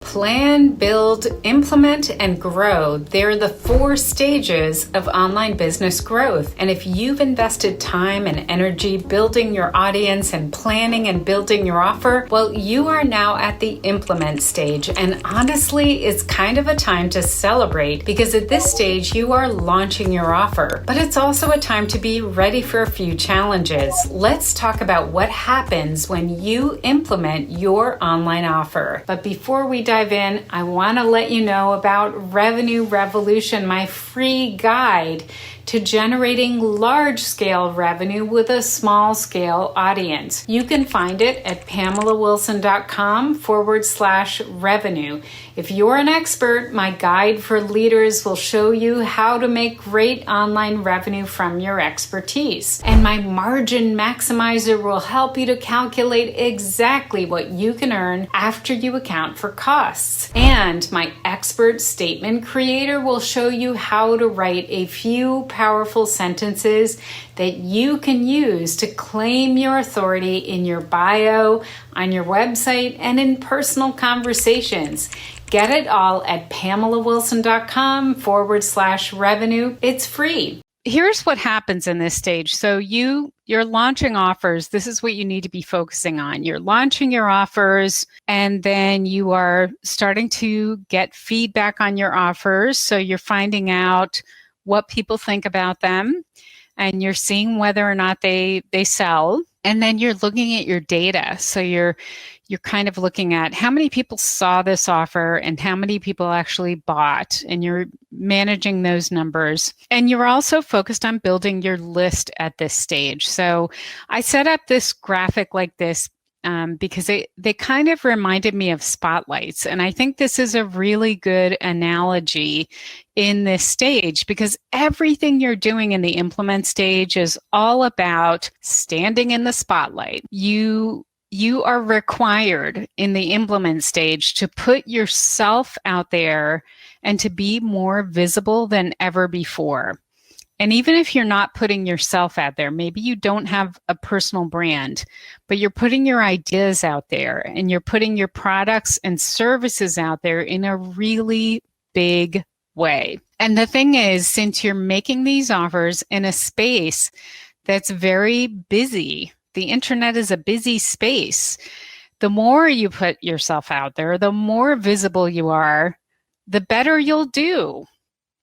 Plan, build, implement, and grow. They're the 4 stages of online business growth. And if you've invested time and energy building your audience and planning and building your offer, well, you are now at the implement stage. And honestly, it's kind of a time to celebrate because at this stage, you are launching your offer. But it's also a time to be ready for a few challenges. Let's talk about what happens when you implement your online offer. But before we dive in, I want to let you know about Revenue Revolution, my free guide to generating large-scale revenue with a small-scale audience. You can find it at PamelaWilson.com/revenue. If you're an expert, my guide for leaders will show you how to make great online revenue from your expertise. And my margin maximizer will help you to calculate exactly what you can earn after you account for costs. And my expert statement creator will show you how to write a few powerful sentences that you can use to claim your authority in your bio, on your website, and in personal conversations. Get it all at PamelaWilson.com/revenue. It's free. Here's what happens in this stage. So you're launching offers. This is what you need to be focusing on. You're launching your offers, and then you are starting to get feedback on your offers. So you're finding out what people think about them, and you're seeing whether or not they sell. And then you're looking at your data. So you're kind of looking at how many people saw this offer and how many people actually bought, and you're managing those numbers. And you're also focused on building your list at this stage. So I set up this graphic like this because they kind of reminded me of spotlights. And I think this is a really good analogy in this stage because everything you're doing in the implement stage is all about standing in the spotlight. You are required in the implement stage to put yourself out there and to be more visible than ever before. And even if you're not putting yourself out there, maybe you don't have a personal brand, but you're putting your ideas out there and you're putting your products and services out there in a really big way. And the thing is, since you're making these offers in a space that's very busy, the internet is a busy space. The more you put yourself out there, the more visible you are, the better you'll do.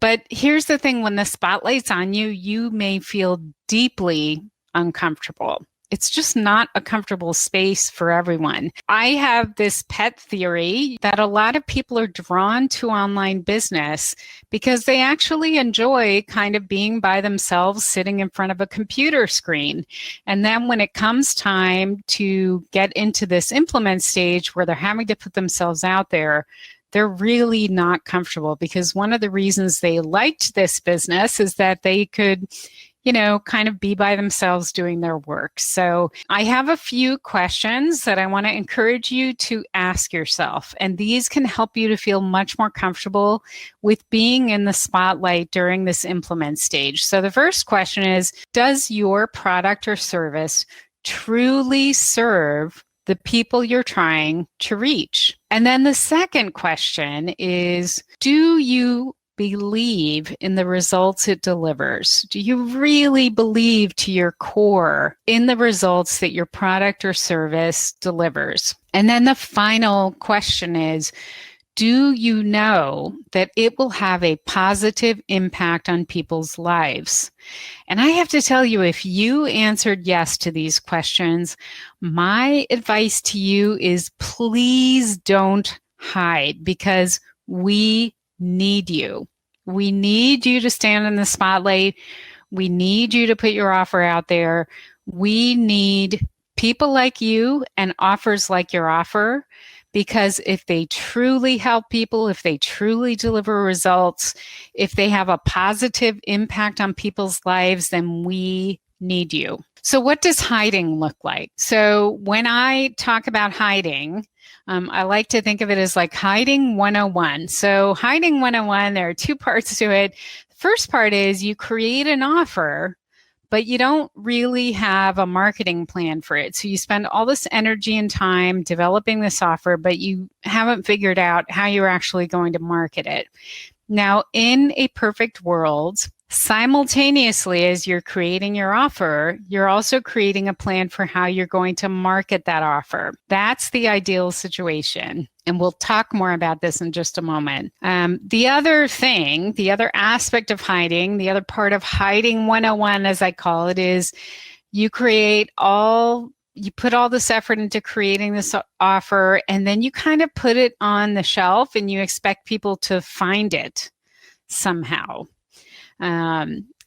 But here's the thing, when the spotlight's on you, you may feel deeply uncomfortable. It's just not a comfortable space for everyone. I have this pet theory that a lot of people are drawn to online business because they actually enjoy kind of being by themselves, sitting in front of a computer screen. And then when it comes time to get into this implement stage where they're having to put themselves out there, they're really not comfortable because one of the reasons they liked this business is that they could, kind of be by themselves doing their work. So I have a few questions that I want to encourage you to ask yourself, and these can help you to feel much more comfortable with being in the spotlight during this implement stage. So the first question is, does your product or service truly serve the people you're trying to reach? And then the second question is, do you believe in the results it delivers? Do you really believe to your core in the results that your product or service delivers? And then the final question is, do you know that it will have a positive impact on people's lives? And I have to tell you, if you answered yes to these questions, my advice to you is please don't hide, because we need you. We need you to stand in the spotlight. We need you to put your offer out there. We need people like you and offers like your offer, because if they truly help people, if they truly deliver results, if they have a positive impact on people's lives, then we need you. So what does hiding look like? So when I talk about hiding, I like to think of it as like hiding 101. So hiding 101, there are 2 parts to it. The first part is you create an offer, but you don't really have a marketing plan for it. So you spend all this energy and time developing this offer, but you haven't figured out how you're actually going to market it. Now, in a perfect world, simultaneously as you're creating your offer, you're also creating a plan for how you're going to market that offer. That's the ideal situation. And we'll talk more about this in just a moment. The other aspect of hiding, the other part of hiding 101, as I call it, is you put all this effort into creating this offer, and then you kind of put it on the shelf and you expect people to find it somehow.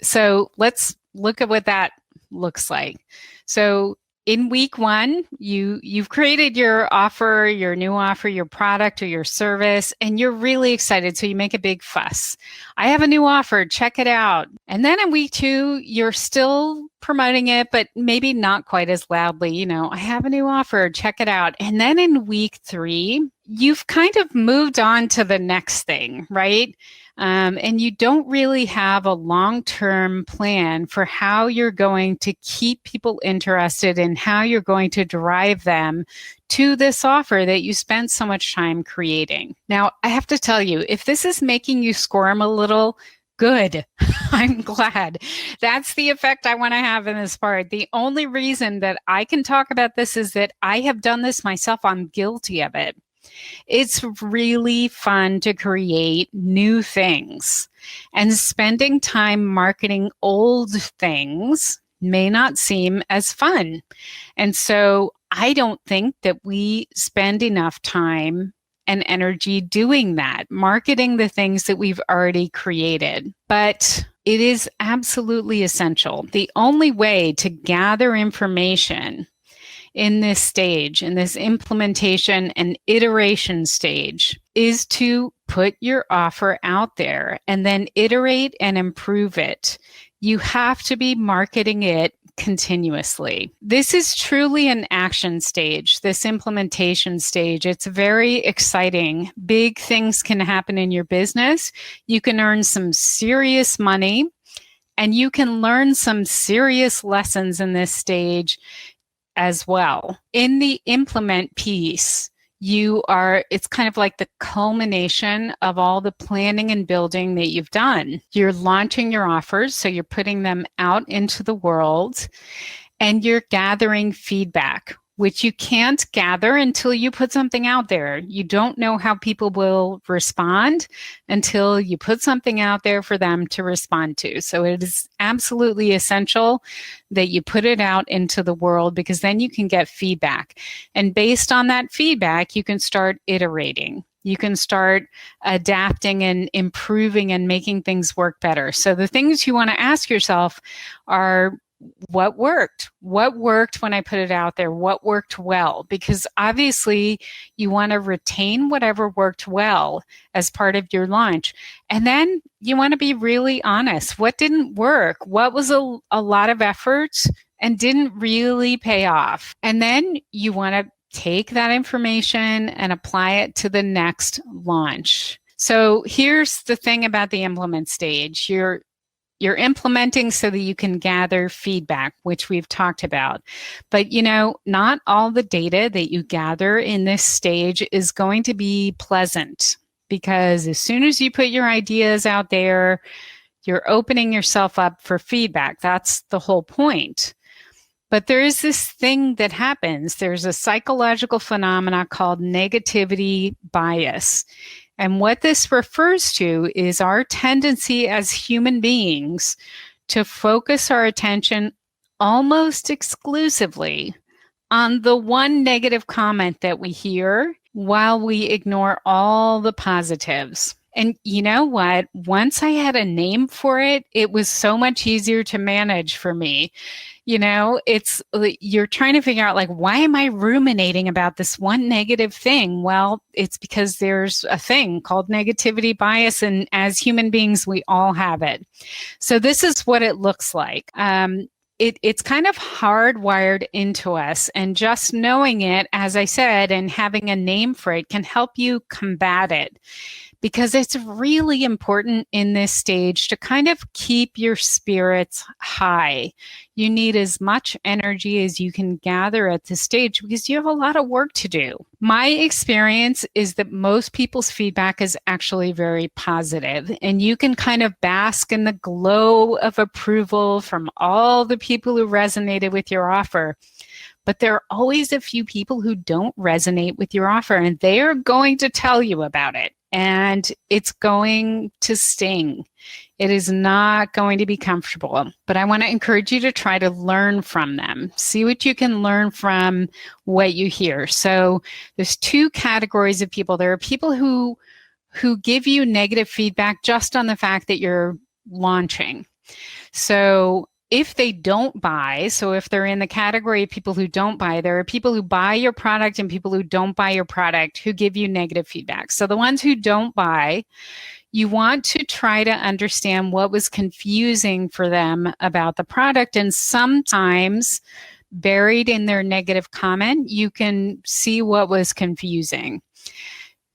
So let's look at what that looks like. So in week one, you've created your offer, your new offer, your product or your service, and you're really excited. So you make a big fuss. I have a new offer, check it out. And then in week two, you're still promoting it, but maybe not quite as loudly. I have a new offer, check it out. And then in week three, you've kind of moved on to the next thing, right? And you don't really have a long-term plan for how you're going to keep people interested and how you're going to drive them to this offer that you spent so much time creating. Now, I have to tell you, if this is making you squirm a little, good. I'm glad. That's the effect I want to have in this part. The only reason that I can talk about this is that I have done this myself. I'm guilty of it. It's really fun to create new things, and spending time marketing old things may not seem as fun. And so I don't think that we spend enough time and energy doing that, marketing the things that we've already created. But it is absolutely essential. The only way to gather information in this stage, in this implementation and iteration stage, is to put your offer out there and then iterate and improve it. You have to be marketing it continuously. This is truly an action stage, this implementation stage. It's very exciting. Big things can happen in your business. You can earn some serious money, and you can learn some serious lessons in this stage as well. In the implement piece, it's kind of like the culmination of all the planning and building that you've done. You're launching your offers, so you're putting them out into the world, and you're gathering feedback, which you can't gather until you put something out there. You don't know how people will respond until you put something out there for them to respond to. So it is absolutely essential that you put it out into the world, because then you can get feedback. And based on that feedback, you can start iterating. You can start adapting and improving and making things work better. So the things you want to ask yourself are, what worked? What worked when I put it out there? What worked well? Because obviously you want to retain whatever worked well as part of your launch. And then you want to be really honest. What didn't work? What was a lot of effort and didn't really pay off? And then you want to take that information and apply it to the next launch. So here's the thing about the implement stage. You're implementing so that you can gather feedback, which we've talked about. But, not all the data that you gather in this stage is going to be pleasant, because as soon as you put your ideas out there, you're opening yourself up for feedback. That's the whole point. But there is this thing that happens. There's a psychological phenomena called negativity bias. And what this refers to is our tendency as human beings to focus our attention almost exclusively on the one negative comment that we hear, while we ignore all the positives. And you know what? Once I had a name for it, it was so much easier to manage for me. You're trying to figure out, why am I ruminating about this one negative thing? Well, it's because there's a thing called negativity bias, and as human beings, we all have it. So this is what it looks like. It's kind of hardwired into us, and just knowing it, as I said, and having a name for it can help you combat it. because it's really important in this stage to kind of keep your spirits high. You need as much energy as you can gather at this stage because you have a lot of work to do. My experience is that most people's feedback is actually very positive, and you can kind of bask in the glow of approval from all the people who resonated with your offer. But there are always a few people who don't resonate with your offer, and they are going to tell you about it. And it's going to sting. It is not going to be comfortable. But I want to encourage you to try to learn from them. See what you can learn from what you hear. So there's two categories of people. There are people who give you negative feedback just on the fact that you're launching. So if they don't buy, so if they're in the category of people who don't buy, there are people who buy your product and people who don't buy your product who give you negative feedback. So the ones who don't buy, you want to try to understand what was confusing for them about the product. And sometimes buried in their negative comment, you can see what was confusing.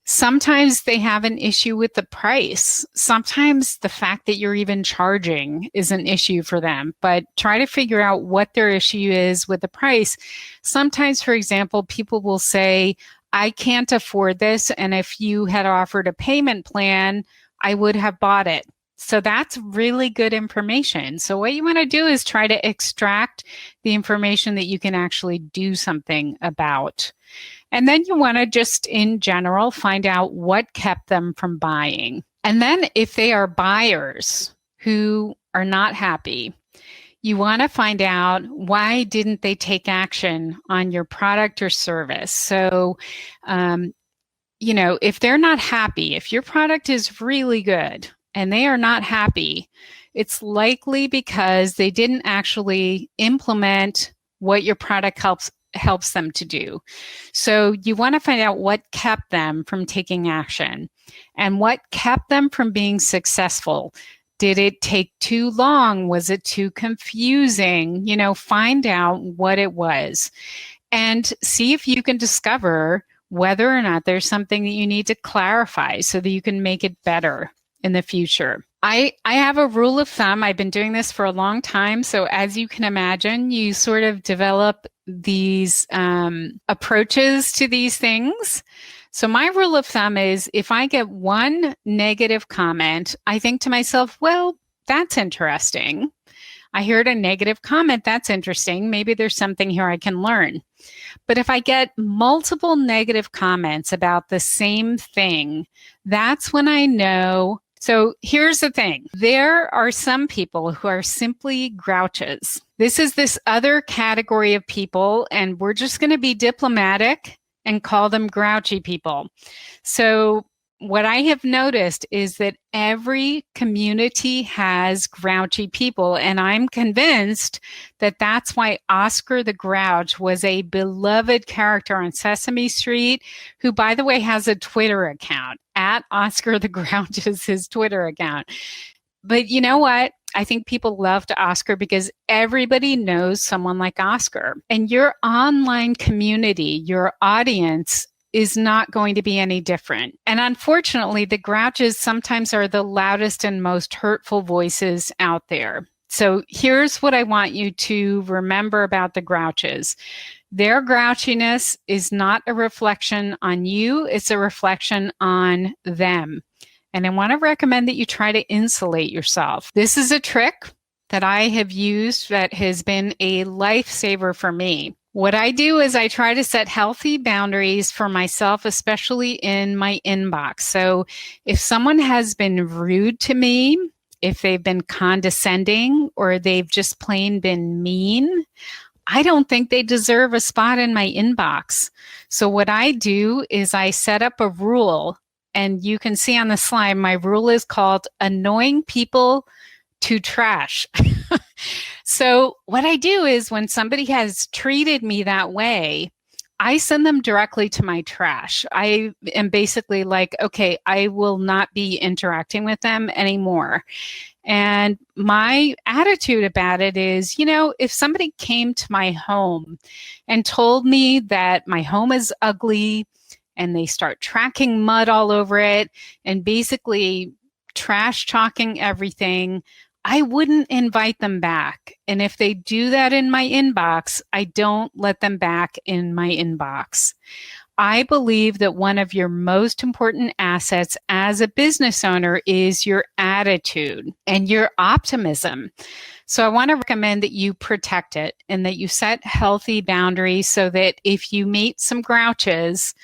Sometimes they have an issue with the price. Sometimes the fact that you're even charging is an issue for them, but try to figure out what their issue is with the price. Sometimes, for example, people will say, I can't afford this, and if you had offered a payment plan, I would have bought it. So that's really good information. So what you want to do is try to extract the information that you can actually do something about. And then you want to just, in general, find out what kept them from buying. And then if they are buyers who are not happy, you want to find out why didn't they take action on your product or service. So, if they're not happy, if your product is really good and they are not happy, it's likely because they didn't actually implement what your product helps them to do. So you want to find out what kept them from taking action and what kept them from being successful. Did it take too long? Was it too confusing? Find out what it was and see if you can discover whether or not there's something that you need to clarify so that you can make it better in the future. I have a rule of thumb. I've been doing this for a long time. So as you can imagine, you sort of develop these approaches to these things. So my rule of thumb is if I get one negative comment, I think to myself, well, that's interesting. I heard a negative comment. That's interesting. Maybe there's something here I can learn. But if I get multiple negative comments about the same thing, that's when I know. So here's the thing. There are some people who are simply grouches. This is this other category of people, and we're just going to be diplomatic and call them grouchy people. So what I have noticed is that every community has grouchy people, and I'm convinced that that's why Oscar the Grouch was a beloved character on Sesame Street, who, by the way, has a Twitter account. At Oscar the Grouch is his Twitter account. But you know what? I think people loved Oscar because everybody knows someone like Oscar. And your online community, your audience, is not going to be any different. And unfortunately, the grouches sometimes are the loudest and most hurtful voices out there. So here's what I want you to remember about the grouches. Their grouchiness is not a reflection on you, it's a reflection on them. And I want to recommend that you try to insulate yourself. This is a trick that I have used that has been a lifesaver for me. What I do is I try to set healthy boundaries for myself, especially in my inbox. So if someone has been rude to me, if they've been condescending, or they've just plain been mean, I don't think they deserve a spot in my inbox. So what I do is I set up a rule, and you can see on the slide, my rule is called annoying people to trash. So what I do is when somebody has treated me that way, I send them directly to my trash. I am basically like, okay, I will not be interacting with them anymore. And my attitude about it is, if somebody came to my home and told me that my home is ugly and they start tracking mud all over it and basically trash talking everything, I wouldn't invite them back. And if they do that in my inbox, I don't let them back in my inbox. I believe that one of your most important assets as a business owner is your attitude and your optimism. So I want to recommend that you protect it and that you set healthy boundaries so that if you meet some grouches,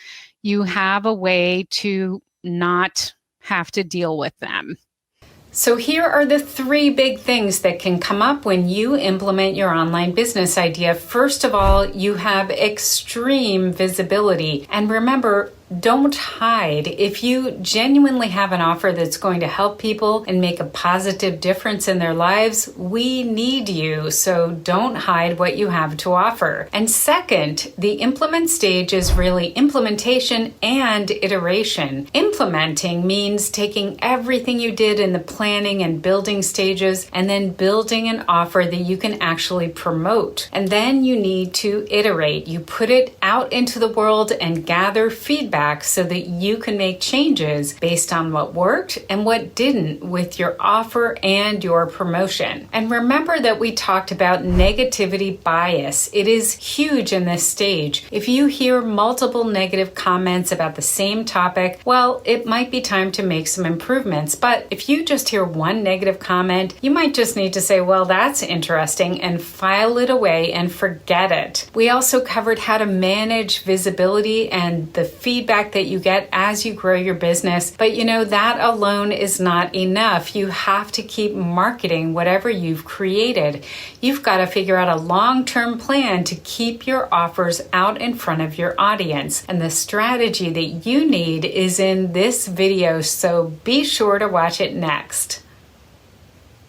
you have a way to not have to deal with them. So here are the 3 big things that can come up when you implement your online business idea. First of all, you have extreme visibility. And remember, don't hide. If you genuinely have an offer that's going to help people and make a positive difference in their lives, we need you. So don't hide what you have to offer. And second, the implement stage is really implementation and iteration. Implementing means taking everything you did in the planning and building stages and then building an offer that you can actually promote. And then you need to iterate. You put it out into the world and gather feedback so that you can make changes based on what worked and what didn't with your offer and your promotion. And remember that we talked about negativity bias. It is huge in this stage. If you hear multiple negative comments about the same topic, well, it might be time to make some improvements. But if you just hear one negative comment, you might just need to say, well, that's interesting, and file it away and forget it. We also covered how to manage visibility and the feedback that you get as you grow your business. But that alone is not enough. You have to keep marketing whatever you've created. You've got to figure out a long-term plan to keep your offers out in front of your audience. And the strategy that you need is in this video, so be sure to watch it next.